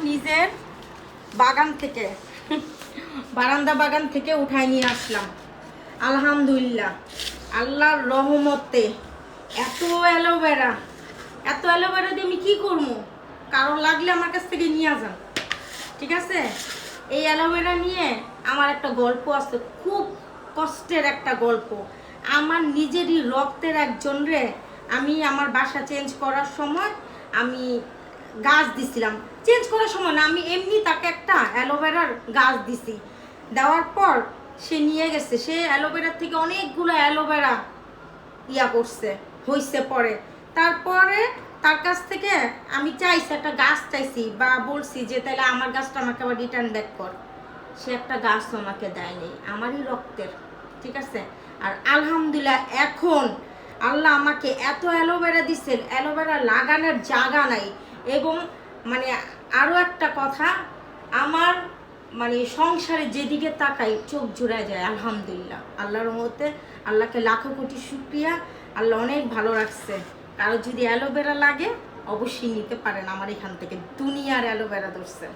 নিজের বাগান থেকে বারান্দা বাগান থেকে উঠাই নিয়ে আসলাম। আলহামদুলিল্লাহ, আল্লাহর রহমতে এত অ্যালোভেরা দিয়ে আমি কী করবো? কারো লাগলে আমার কাছ থেকে নিয়ে যান, ঠিক আছে? এই অ্যালোভেরা নিয়ে আমার একটা গল্প আছে, খুব কষ্টের একটা গল্প। আমার নিজেরই রক্তের একজন রে আমি আমার বাসা চেঞ্জ করার সময় আমি গাছ দিছিলাম। চেঞ্জ করার সময় না, আমি এমনি তাকে একটা অ্যালোভেরার গাছ দিছি। দেওয়ার পর সে নিয়ে গেছে, সে অ্যালোভেরার থেকে অনেকগুলো অ্যালোভেরা করছে হয়েছে পরে। তারপরে তার কাছ থেকে আমি চাইছি, একটা গাছ চাইছি বা বলছি যে তাহলে আমার গাছটা আমাকে আবার রিটার্ন ব্যাক কর। সে একটা গাছ আমাকে দেয়নি, আমারই রক্তের, ঠিক আছে? আর আলহামদুলিল্লাহ এখন আল্লাহ আমাকে এত অ্যালোভেরা দিচ্ছেন, অ্যালোভেরা লাগানোর জায়গা নাই। এবং মানে আরও একটা কথা, আমার মানে সংসারে যেদিকে তাকাই চোখ জুড়ায় যায়। আলহামদুলিল্লাহ, আল্লাহর রহমতে আল্লাহকে লাখো কোটি শুকরিয়া, আল্লাহ অনেক ভালো রাখছে। কারো যদি অ্যালোভেরা লাগে অবশ্যই নিতে পারেন আমার এখান থেকে, দুনিয়ার অ্যালোভেরা ধরছে।